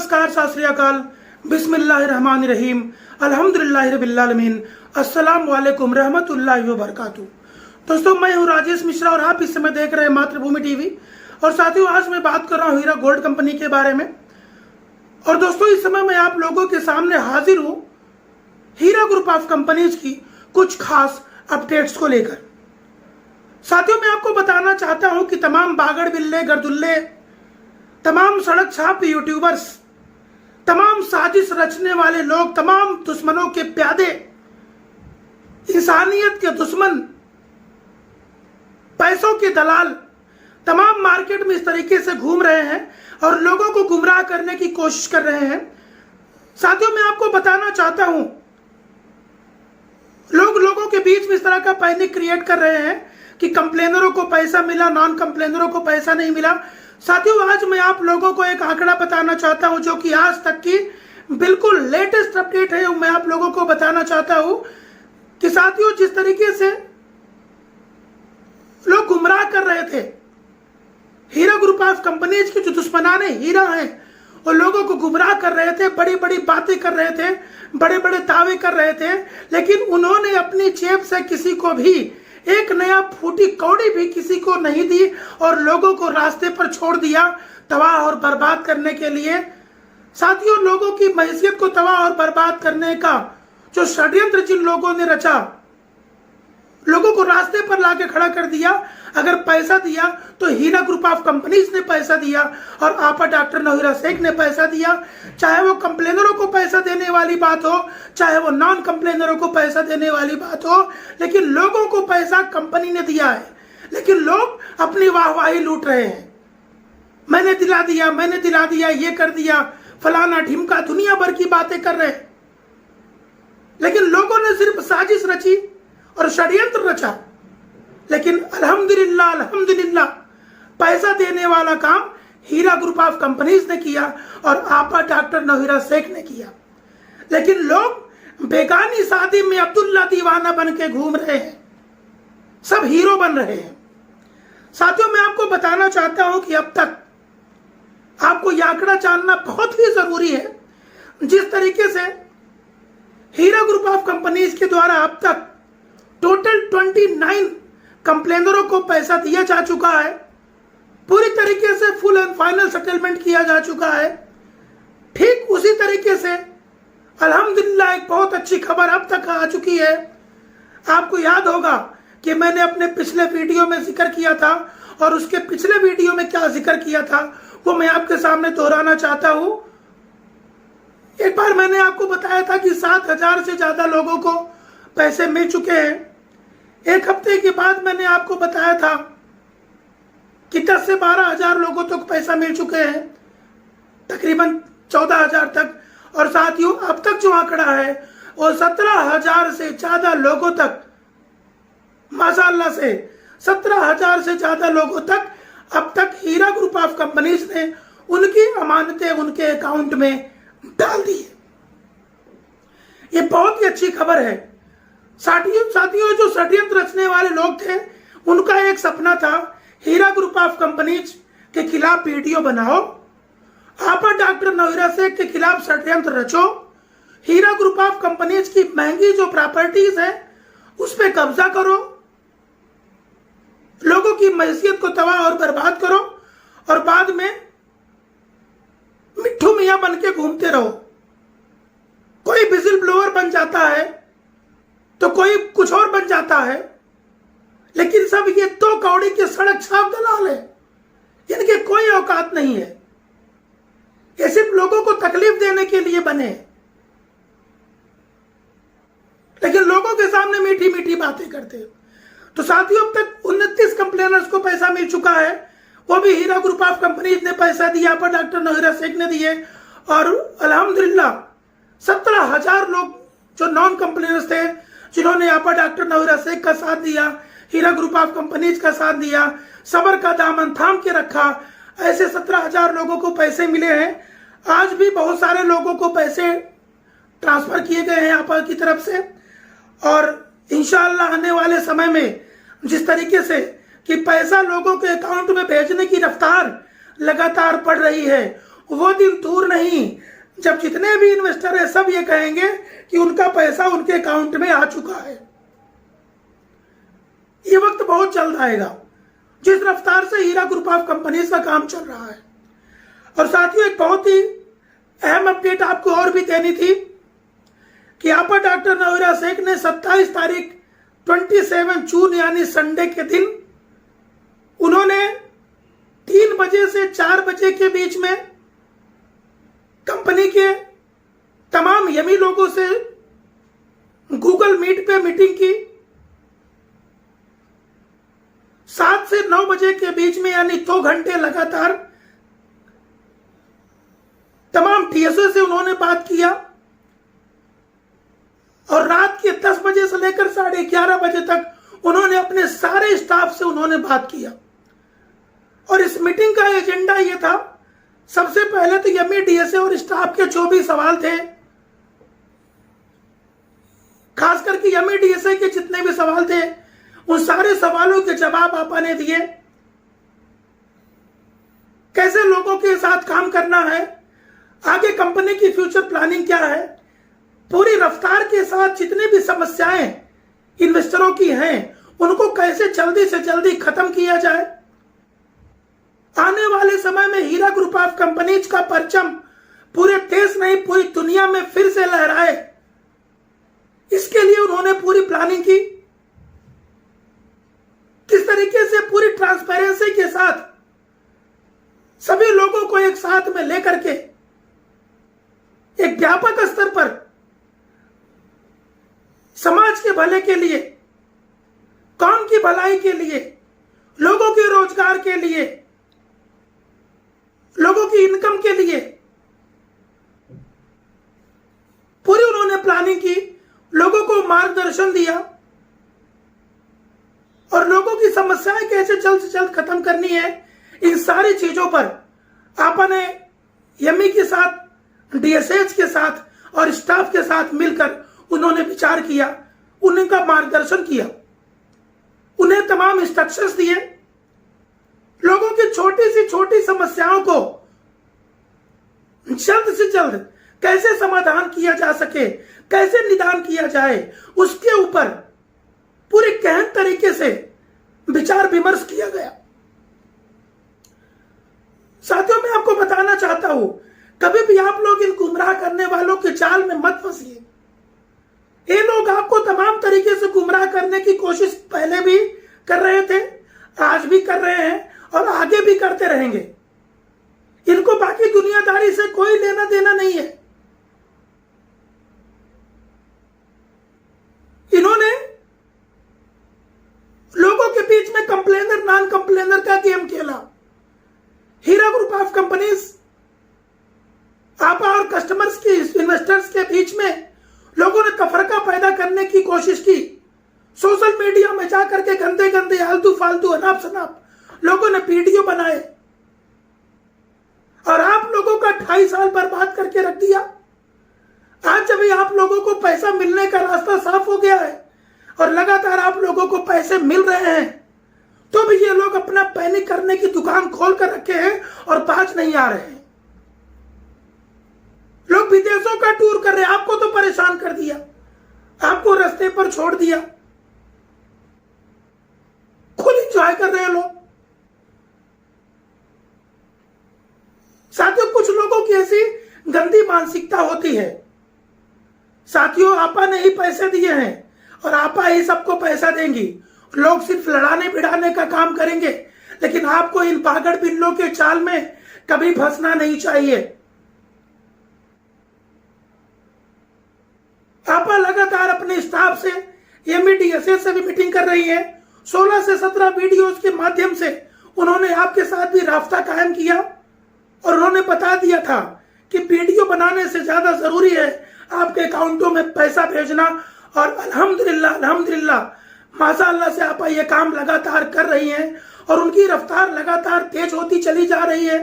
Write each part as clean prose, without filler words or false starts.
नमस्कार, सत श्री अकाल, बिस्मिल्लाहिर्रहमानिर्रहीम, अल्हम्दुलिल्लाहि रब्बिल आलमीन, अस्सलाम वालेकुम रहमतुल्लाहि व बरकातुहू। दोस्तों, मैं हूं राजेश मिश्रा और आप इस समय देख रहे हैं मातृभूमि टीवी। और साथियों, आज मैं बात कर रहा हूं हीरा गोल्ड कंपनी के बारे में। और दोस्तों, इस समय मैं आप लोगों के सामने हाजिर हूं हीरा ग्रुप ऑफ कंपनीज की कुछ खास अपडेट्स को लेकर। साथियों, मैं आपको बताना चाहता हूं कि तमाम बागड़ बिल्ले गर्दुल्ले, तमाम सड़क छाप यूट्यूबर्स, तमाम साजिश रचने वाले लोग, तमाम दुश्मनों के प्यादे, इंसानियत के दुश्मन, पैसों के दलाल, तमाम मार्केट में इस तरीके से घूम रहे हैं और लोगों को गुमराह करने की कोशिश कर रहे हैं। साथियों, मैं आपको बताना चाहता हूं, लोगों के बीच में इस तरह का पैनिक क्रिएट कर रहे हैं कि कंप्लेनरों को पैसा मिला, नॉन कंप्लेनरों को पैसा नहीं मिला। साथियों, आज मैं आप लोगों को एक आंकड़ा बताना चाहता हूं जो कि आज तक की बिल्कुल लेटेस्ट अपडेट है। मैं आप लोगों को बताना चाहता हूं कि साथियों, जिस तरीके से लोग गुमराह कर रहे थे, हीरा ग्रुप ऑफ कंपनीज के जो दुश्मनाने हीरा हैं, और लोगों को गुमराह कर रहे थे, बड़ी बड़ी बातें कर रहे थे, बड़े बड़े दावे कर रहे थे, लेकिन उन्होंने अपनी जेब से किसी को भी एक नया फूटी कौड़ी भी किसी को नहीं दी और लोगों को रास्ते पर छोड़ दिया तबाह और बर्बाद करने के लिए। साथियों, लोगों की मैसियत को तबाह और बर्बाद करने का जो षड्यंत्र जिन लोगों ने रचा, लोगों को रास्ते पर लाके खड़ा कर दिया। अगर पैसा दिया तो हीरा ग्रुप ऑफ कंपनीज ने पैसा दिया और आपा डॉक्टर नौहिरा शेख ने पैसा दिया। चाहे वो कंप्लेनरों को पैसा देने वाली बात हो, चाहे वो नॉन कंप्लेनरों को पैसा देने वाली बात हो, लेकिन लोगों को पैसा कंपनी ने दिया है। लेकिन लोग अपनी वाहवाही लूट रहे हैं, मैंने दिला दिया, मैंने दिला दिया, ये कर दिया, फलाना ढिमका, दुनिया भर की बातें कर रहे हैं। लेकिन लोगों ने सिर्फ साजिश रची और षड्यंत्र रचा, लेकिन अल्हम्दुलिल्लाह अल्हम्दुलिल्लाह पैसा देने वाला काम हीरा ग्रुप ऑफ कंपनीज ने किया और आपा डॉक्टर नौहिरा शेख ने किया। लेकिन लोग बेगानी शादी में अब्दुल्ला दीवाना बन के घूम रहे हैं, सब हीरो बन रहे हैं। साथियों, मैं आपको बताना चाहता हूं कि अब तक आपको यह आंकड़ा जानना बहुत ही जरूरी है। जिस तरीके से हीरा ग्रुप ऑफ कंपनीज के द्वारा अब तक टोटल 29 कंप्लेनरों को पैसा दिया जा चुका है, पूरी तरीके से फुल एंड फाइनल सेटलमेंट किया जा चुका है। ठीक उसी तरीके से अल्हम्दुलिल्लाह एक बहुत अच्छी खबर अब तक आ चुकी है। आपको याद होगा कि मैंने अपने पिछले वीडियो में जिक्र किया था, और उसके पिछले वीडियो में क्या जिक्र किया था वो मैं आपके सामने दोहराना चाहता हूं। एक बार मैंने आपको बताया था कि 7,000 से ज्यादा लोगों को पैसे मिल चुके हैं। एक हफ्ते के बाद मैंने आपको बताया था कि 10 से 12,000 लोगों तक पैसा मिल चुके हैं, तकरीबन 14,000 तक। और साथियों, अब तक जो आंकड़ा है वो 17,000 से ज्यादा लोगों तक, माशाअल्लाह से 17,000 से ज्यादा लोगों तक अब तक हीरा ग्रुप ऑफ कंपनीज ने उनकी अमानतें उनके अकाउंट में डाल दी है। ये बहुत ही अच्छी खबर है। साथियों, जो षड्यंत्र रचने वाले लोग थे, उनका एक सपना था हीरा ग्रुप ऑफ कंपनीज के खिलाफ वीडियो बनाओ, आपा डॉक्टर नौहिरा शेख के खिलाफ षड्यंत्र रचो, हीरा ग्रुप ऑफ कंपनीज की महंगी जो प्रॉपर्टीज है उस पर कब्जा करो, लोगों की मैसियत को तबाह और बर्बाद करो, और बाद में मिट्ठू मियां बन के घूमते रहो। कोई विजिल ब्लोअर बन जाता है तो कोई कुछ और बन जाता है, लेकिन सब ये दो कौड़ी के सड़क छाप दलाल है, इनके कोई औकात नहीं है। ये सिर्फ लोगों को तकलीफ देने के लिए बने, लेकिन लोगों के सामने मीठी मीठी बातें करते हैं। तो साथियों, अब तक 29 कंप्लेनर्स को पैसा मिल चुका है, वो भी हीरा ग्रुप ऑफ कंपनीज ने पैसा दिया, पर डॉक्टर नौहिरा शेख ने दिए। और अल्हम्दुलिल्लाह 17,000 लोग जो नॉन कंप्लेनर्स थे, जिन्होंने आपा डॉक्टर नौहिरा शेख का साथ दिया, हीरा ग्रुप ऑफ कंपनीज का साथ दिया, सबर का दामन थाम के रखा, ऐसे 17,000 लोगों को पैसे मिले हैं। आज भी बहुत सारे लोगों को पैसे ट्रांसफर किए गए हैं आपा की तरफ से, और इंशाअल्लाह आने वाले समय में जिस तरीके से कि पैसा लोगों के अकाउंट में भेजने की रफ्तार लगातार बढ़ रही है, वो दिन दूर नहीं जब जितने भी इन्वेस्टर है सब ये कहेंगे कि उनका पैसा उनके अकाउंट में आ चुका है। ये वक्त बहुत जल्द आएगा जिस रफ्तार से हीरा ग्रुप ऑफ कंपनीज का काम चल रहा है। और साथियों, एक बहुत ही अहम अपडेट आपको और भी देनी थी कि आपा डॉक्टर नवीरा शेख ने 27 तारीख 27 जून यानी संडे के दिन उन्होंने 3 बजे से 4 बजे के बीच में कंपनी के तमाम यमी लोगों से गूगल मीट पे मीटिंग की। 7 से 9 बजे के बीच में यानी 2 घंटे लगातार तमाम टीएसओ से उन्होंने बात किया और रात के 10 बजे से लेकर 11:30 बजे तक उन्होंने अपने सारे स्टाफ से उन्होंने बात किया। और इस मीटिंग का एजेंडा यह था, सबसे पहले तो यमी डीएसए और स्टाफ के जो भी सवाल थे, खास करके यमी डीएसए के जितने भी सवाल थे, उन सारे सवालों के जवाब आपा ने दिए। कैसे लोगों के साथ काम करना है, आगे कंपनी की फ्यूचर प्लानिंग क्या है, पूरी रफ्तार के साथ जितनी भी समस्याएं इन्वेस्टरों की हैं उनको कैसे जल्दी से जल्दी खत्म किया जाए, आने वाले समय में हीरा ग्रुप ऑफ कंपनीज का परचम पूरे देश नहीं पूरी दुनिया में फिर से लहराए, इसके लिए उन्होंने पूरी प्लानिंग की। किस तरीके से पूरी ट्रांसपेरेंसी के साथ सभी लोगों को एक साथ में लेकर के एक व्यापक स्तर पर समाज के भले के लिए, कौम की भलाई के लिए, लोगों के रोजगार के लिए, लोगों की इनकम के लिए पूरी उन्होंने प्लानिंग की, लोगों को मार्गदर्शन दिया और लोगों की समस्याएं कैसे जल्द से जल्द खत्म करनी है, इन सारी चीजों पर आपने यमी के साथ, डीएसएच के साथ और स्टाफ के साथ मिलकर उन्होंने विचार किया, उनका मार्गदर्शन किया, उन्हें तमाम इंस्ट्रक्शंस दिए। लोगों की छोटी सी छोटी समस्याओं को जल्द से जल्द कैसे समाधान किया जा सके, कैसे निदान किया जाए, उसके ऊपर पूरे गहन तरीके से विचार विमर्श किया गया। साथियों, मैं आपको बताना चाहता हूं, कभी भी आप लोग इन गुमराह करने वालों के जाल में मत फंसिए। ये लोग आपको तमाम तरीके से गुमराह करने की कोशिश पहले भी कर रहे थे, आज भी कर रहे हैं और आगे भी करते रहेंगे। इनको बाकी दुनियादारी से कोई लेना देना नहीं है। इन्होंने लोगों के बीच में कंप्लेनर नॉन कंप्लेनर का गेम खेला। हीरा ग्रुप ऑफ कंपनीज आपा और कस्टमर्स की, इन्वेस्टर्स के बीच में लोगों ने तफरका पैदा करने की कोशिश की। सोशल मीडिया में जाकर के गंदे गंदे आलतू फालतू अनाप शनाप लोगों ने वीडियो बनाए और आप लोगों का 2.5 साल बर्बाद करके रख दिया। आज जब आप लोगों को पैसा मिलने का रास्ता साफ हो गया है और लगातार आप लोगों को पैसे मिल रहे हैं, तो भी ये लोग अपना पैनिक करने की दुकान खोल कर रखे हैं और बाज नहीं आ रहे हैं। लोग विदेशों का टूर कर रहे हैं, आपको तो परेशान कर दिया, आपको रास्ते पर छोड़ दिया, खुद एंजॉय कर रहे हैं लोग। साथियों, कुछ लोगों की ऐसी गंदी मानसिकता होती है। साथियों, आपा ने ही पैसे दिए हैं और आपा ही सबको पैसा देंगी। लोग सिर्फ लड़ाने भिड़ाने का काम करेंगे, लेकिन आपको इन पागड़ बिल्लों के चाल में कभी फंसना नहीं चाहिए। आपा लगातार अपने स्टाफ से, एमईडीएसए से भी मीटिंग कर रही है। 16 से 17 वीडियोस के माध्यम से उन्होंने आपके साथ भी राब्ता कायम किया और उन्होंने बता दिया था कि वीडियो बनाने से ज्यादा जरूरी है आपके अकाउंटों में पैसा भेजना। और अल्हम्दुलिल्लाह माशाअल्लाह से आपा ये काम लगातार कर रही हैं और उनकी रफ्तार लगातार तेज होती चली जा रही है।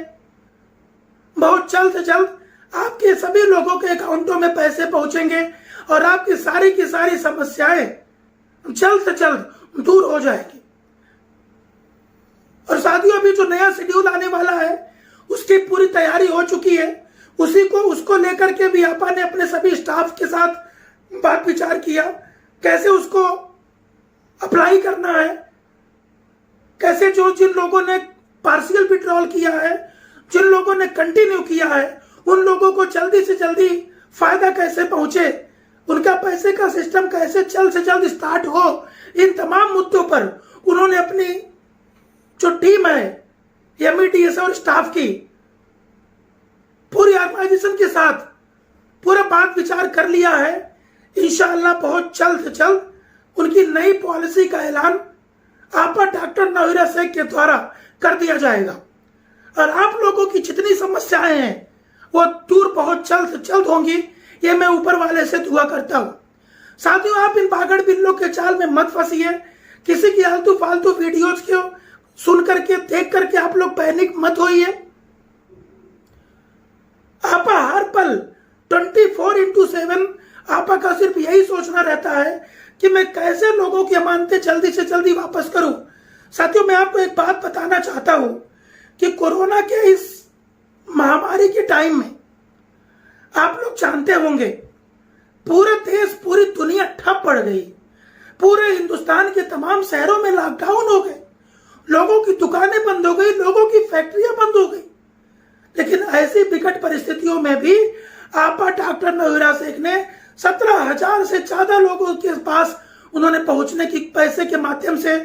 बहुत जल्द से जल्द आपके सभी लोगों के अकाउंटों में पैसे पहुंचेंगे और आपकी सारी की सारी समस्याएं जल्द से जल्द दूर हो जाएगी। और साथियों, अभी जो नया शेड्यूल आने वाला है उसकी पूरी तैयारी हो चुकी है। उसको लेकर के भी आपा ने अपने सभी स्टाफ के साथ बात विचार किया, कैसे उसको अप्लाई करना है, कैसे जिन लोगों ने पार्शियल विड्रॉल किया है, जिन लोगों ने कंटिन्यू किया है, उन लोगों को जल्दी से जल्दी फायदा कैसे पहुंचे, उनका पैसे का सिस्टम कैसे जल्द से जल्द स्टार्ट हो। इन तमाम मुद्दों पर उन्होंने अपनी जो टीम है एमईटीएस और स्टाफ की पूरी ऑर्गेनाइजेशन के साथ पूरा बात विचार कर लिया है। इंशाअल्लाह बहुत जल्द से जल्द उनकी नई पॉलिसी का ऐलान आपा डॉक्टर नौहीरा शेख के द्वारा कर दिया जाएगा और आप लोगों की जितनी समस्याएं हैं वो दूर बहुत जल्द से जल्द होंगी, ये मैं ऊपर वाले से दुआ करता हूं। साथियों, आप इन पागड़ बिल्लों के जाल में मत फंसिए। किसी की आलतू फालतू वीडियोज को सुन करके देख करके आप लोग पैनिक मत होइए। आपा हर पल 24/7 आपा का सिर्फ यही सोचना रहता है कि मैं कैसे लोगों की अमानतें जल्दी से जल्दी वापस करूं। साथियों, मैं आपको एक बात बताना चाहता हूं कि कोरोना के इस महामारी के टाइम में आप लोग जानते होंगे पूरे देश पूरी दुनिया ठप पड़ गई। पूरे हिंदुस्तान के तमाम शहरों में लॉकडाउन हो गए, लोगों की दुकानें बंद हो गई, लोगों की फैक्ट्रियां बंद हो गई। लेकिन ऐसी विकट परिस्थितियों में भी आपा डॉक्टर नौहीरा शेख ने 17,000 से ज्यादा लोगों के पास उन्होंने पहुंचने की पैसे के माध्यम से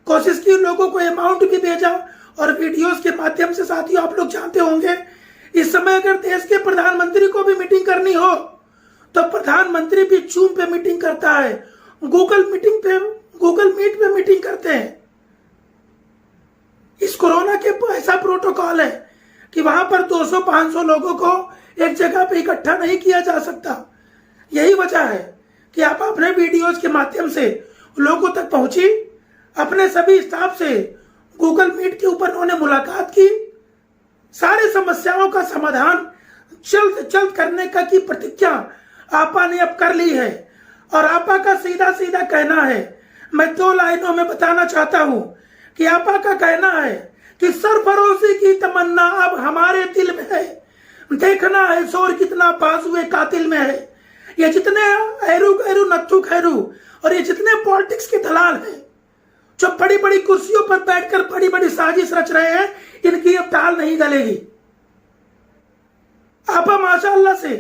कोशिश की, लोगों को अमाउंट भी भेजा और वीडियोस के माध्यम से। साथियों, आप लोग जानते होंगे इस समय अगर देश के प्रधानमंत्री को भी मीटिंग करनी हो तो प्रधानमंत्री भी जूम पे मीटिंग करता है, गूगल मीट पे मीटिंग करते हैं। इस कोरोना के ऐसा प्रोटोकॉल है कि वहां पर 200-500 लोगों को एक जगह पे इकट्ठा नहीं किया जा सकता। यही वजह है कि आप अपने वीडियोज के माध्यम से लोगों तक पहुंची, अपने सभी स्टाफ से गूगल मीट के ऊपर उन्होंने मुलाकात की, सारे समस्याओं का समाधान जल्द जल्द करने का की प्रतिज्ञा आपा ने अब कर ली है। और आपा का सीधा सीधा कहना है, मैं 2 लाइनों में बताना चाहता हूं कि आपा का कहना है कि सरफरोशी की तमन्ना अब हमारे दिल में है, देखना है जोर कितना बाजुए कातिल में है। ये जितने एरू गैरू नत्थु खैरू और ये जितने पॉलिटिक्स के दलाल हैं जो बड़ी बड़ी कुर्सियों पर बैठकर बड़ी बड़ी साजिश रच रहे हैं, इनकी अब दाल नहीं गलेगी। आपा माशाअल्लाह से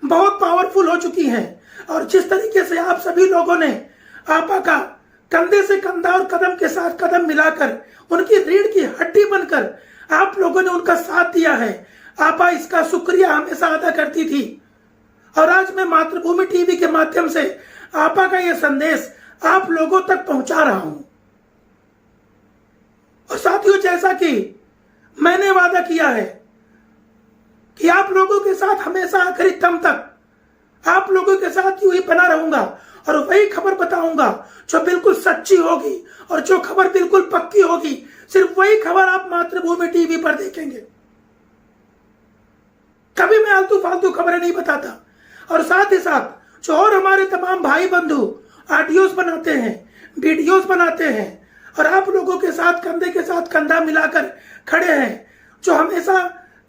बहुत पावरफुल हो चुकी हैं और जिस तरीके से आप सभी लोगों ने आपा का कंधे से कंधा और कदम के साथ कदम मिलाकर उनकी रीढ़ की हड्डी बनकर आप लोगों ने उनका साथ दिया है, आपा इसका शुक्रिया हमेशा अदा करती थी। और आज मैं मातृभूमि टीवी के माध्यम से आपा का यह संदेश आप लोगों तक पहुंचा रहा हूं। और साथियों, जैसा कि मैंने वादा किया है कि आप लोगों के साथ हमेशा आखिरी दम तक आप लोगों के साथ यूं ही बना रहूंगा और वही खबर बताऊंगा जो बिल्कुल सच्ची होगी और जो खबर बिल्कुल पक्की होगी, सिर्फ वही खबर आप मातृभूमि टीवी पर देखेंगे। कभी मैं आलतू फालतू खबरें नहीं बताता। और साथ ही साथ जो और हमारे तमाम भाई बंधु ऑडियोज बनाते हैं, वीडियोज बनाते हैं और आप लोगों के साथ कंधे के साथ कंधा मिलाकर खड़े हैं, जो हमेशा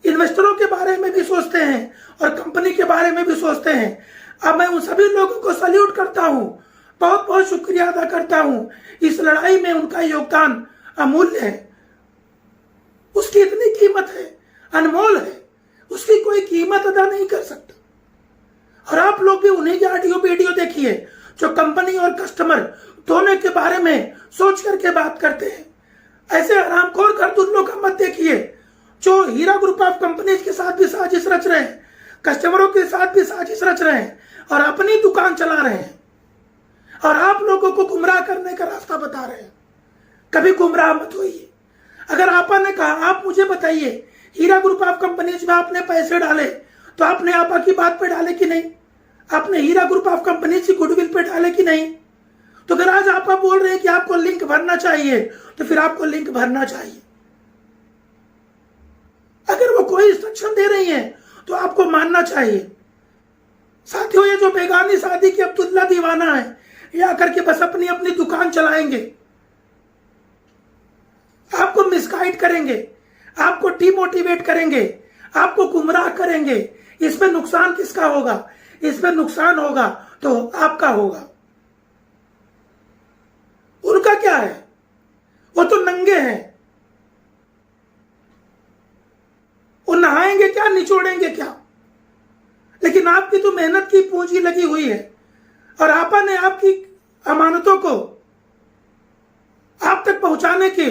इन्वेस्टरों के बारे में भी सोचते हैं और कंपनी के बारे में भी सोचते हैं, अब मैं उन सभी लोगों को सल्यूट करता हूं, बहुत बहुत शुक्रिया अदा करता हूं। इस लड़ाई में उनका योगदान अमूल्य है, उसकी इतनी कीमत है, अनमोल है, उसकी कोई कीमत अदा नहीं कर सकता। और आप लोग भी उन्हीं की ऑडियो वीडियो देखिए जो कंपनी और कस्टमर दोनों के बारे में सोच करके बात करते हैं। ऐसे हरामखोर खरदुल्लों का मत देखिए जो हीरा ग्रुप ऑफ कंपनीज के साथ भी साजिश रच रहे हैं, कस्टमरों के साथ भी साजिश रच रहे हैं और अपनी दुकान चला रहे हैं और आप लोगों को गुमराह करने का रास्ता बता रहे हैं। कभी गुमराह मत होइए। अगर आपा ने कहा, आप मुझे बताइए हीरा ग्रुप ऑफ कंपनीज में आपने पैसे डाले तो आपने आपा की बात पे डाले कि नहीं? आपने हीरा ग्रुप ऑफ कंपनीज की गुडविल पे डाले कि नहीं? तो अगर आज आपा बोल रहे हैं कि आपको लिंक भरना चाहिए तो फिर आपको लिंक भरना चाहिए। अगर वो कोई इंस्ट्रक्शन दे रही हैं तो आपको मानना चाहिए। साथियों, ये जो बेगानी शादी के अब्दुल्ला दीवाना है, ये आकर के बस अपनी अपनी दुकान चलाएंगे, आपको मिसगाइड करेंगे, आपको डिमोटिवेट करेंगे, आपको गुमराह करेंगे। इसमें नुकसान किसका होगा? इसमें नुकसान होगा तो आपका होगा। उनका क्या है? वो तो नंगे हैं, वो नहाएंगे क्या, निचोड़ेंगे क्या? लेकिन आपकी तो मेहनत की पूंजी लगी हुई है और आपा ने आपकी अमानतों को आप तक पहुंचाने के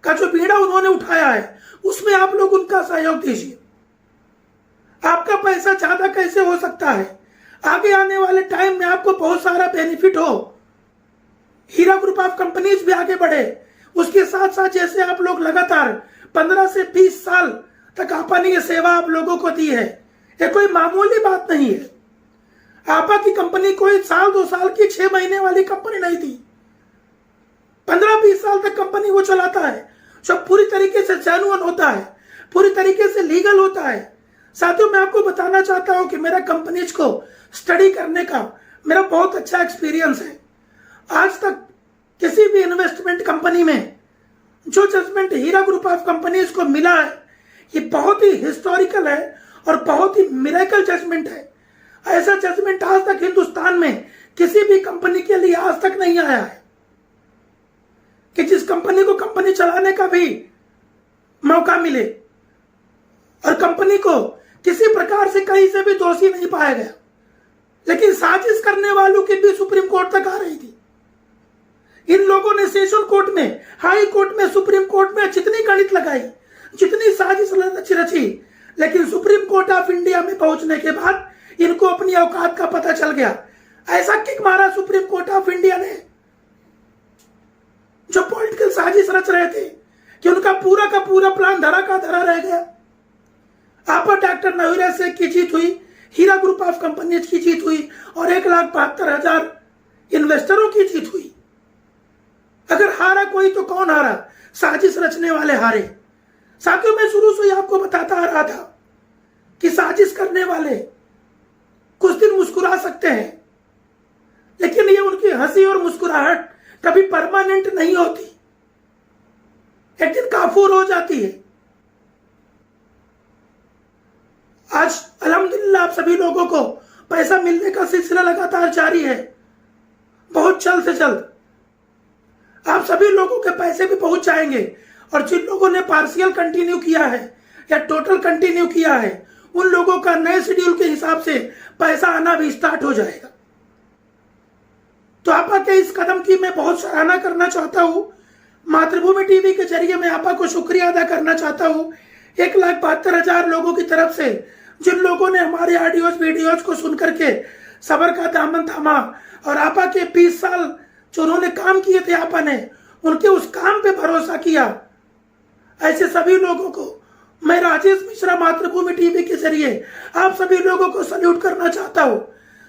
का जो बीड़ा उन्होंने उठाया है, उसमें आप लोग उनका सहयोग दीजिए। आपका पैसा ज्यादा कैसे हो सकता है? आगे आने वाले टाइम में आपको बहुत सारा बेनिफिट हो, हीरा ग्रुप ऑफ कंपनीज भी आगे बढ़े। उसके साथ साथ जैसे आप लोग लगातार 15 से 20 साल तक आपा ने ये सेवा आप लोगों को दी है, ये कोई मामूली बात नहीं है। आपा की कंपनी कोई साल 2 साल की 6 महीने वाली कंपनी नहीं थी। 15-20 साल तक कंपनी वो चलाता है, जो पूरी तरीके से जेन्युइन होता है, पूरी तरीके से लीगल होता है। साथियों, मैं आपको बताना चाहता हूं कि मेरा कंपनीज को स्टडी करने का मेरा बहुत अच्छा एक्सपीरियंस है। आज तक किसी भी इन्वेस्टमेंट कंपनी में जो judgment Heera group of companies को मिला है, ये बहुत ही हिस्टोरिकल है और बहुत ही मिरेकल जजमेंट है। ऐसा जजमेंट आज तक हिंदुस्तान में किसी भी कंपनी के लिए आज तक नहीं आया है कि जिस कंपनी को कंपनी चलाने का भी मौका मिले और कंपनी को किसी प्रकार से कहीं से भी दोषी नहीं पाया गया, लेकिन साजिश करने वालों की भी सुप्रीम कोर्ट तक आ रही थी। इन लोगों ने सेशन कोर्ट में, हाई कोर्ट में, सुप्रीम कोर्ट में जितनी गणित लगाई, जितनी साजिश रची, लेकिन सुप्रीम कोर्ट ऑफ इंडिया में पहुंचने के बाद इनको अपनी औकात का पता चल गया। ऐसा किक मारा सुप्रीम कोर्ट ऑफ इंडिया ने, जो पॉलिटिकल साजिश रच रहे थे, कि उनका पूरा का पूरा प्लान धरा का धरा रह गया। आपा डॉक्टर नवीरा शेख की जीत हुई, हीरा ग्रुप ऑफ कंपनीज की जीत हुई और 1,72,000 इन्वेस्टरों की जीत हुई। अगर हारा कोई तो कौन हारा? साजिश रचने वाले हारे। साथियों, मैं शुरू से ही आपको बताता आ रहा था कि साजिश करने वाले कुछ दिन मुस्कुरा सकते हैं, लेकिन ये उनकी हंसी और मुस्कुराहट कभी परमानेंट नहीं होती, एक दिन काफूर हो जाती है। आज अल्हम्दुलिल्लाह आप सभी लोगों को पैसा मिलने का सिलसिला लगातार जारी है। बहुत जल्द से जल्द आप सभी लोगों के पैसे भी पहुंच जाएंगे और जिन लोगों ने पार्शियल कंटिन्यू किया है या टोटल कंटिन्यू किया है, उन लोगों का नए शेड्यूल के हिसाब से पैसा आना भी स्टार्ट हो जाएगा। तो आपा के इस कदम की मैं बहुत सराहना करना चाहता हूं। मातृभूमि टीवी के जरिए मैं आपा को शुक्रिया अदा करना चाहता हूं 1,72,000 लोगों की तरफ से, जिन लोगों ने हमारे ऑडियोज वीडियोज को सुनकर के सबर का दामन थामा और आपा के 20 साल जो उन्होंने काम किए थे, आपा ने उनके उस काम पे भरोसा किया। ऐसे सभी लोगों को मैं राजेश मिश्रा मातृभूमि टीवी के जरिए आप सभी लोगों को सल्यूट करना चाहता हूं।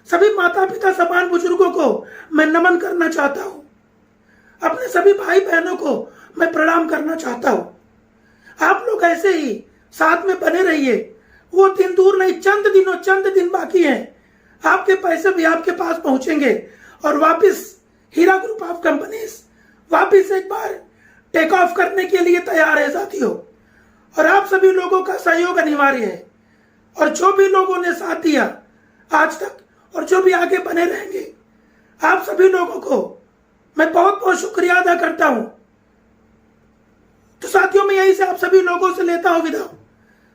सभी माता पिता समान बुजुर्गों को मैं नमन करना चाहता हूं। अपने सभी भाई बहनों को मैं प्रणाम करना चाहता हूं। आप लोग ऐसे ही साथ में बने रहिए। वो दिन दूर नहीं, चंद दिन बाकी हैं। आपके पैसे भी आपके पास पहुंचेंगे और वापस हीरा ग्रुप ऑफ कंपनीज वापस एक बार टेक ऑफ करने के लिए तैयार है साथियों। और आप सभी लोगों का सहयोग अनिवार्य है। और जो भी लोगों ने साथ दिया आज तक और जो भी आगे बने रहेंगे, आप सभी लोगों को मैं बहुत बहुत शुक्रिया अदा करता हूं। तो साथियों, मैं यहीं से आप सभी लोगों से लेता हूं विदा।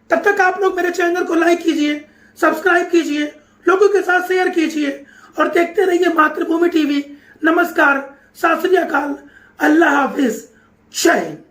तब तक आप लोग मेरे चैनल को लाइक कीजिए, सब्सक्राइब कीजिए, लोगों के साथ शेयर कीजिए और देखते रहिए मातृभूमि टीवी। नमस्कार, सत श्री अकाल, अल्लाह हाफिज, जय हिंद।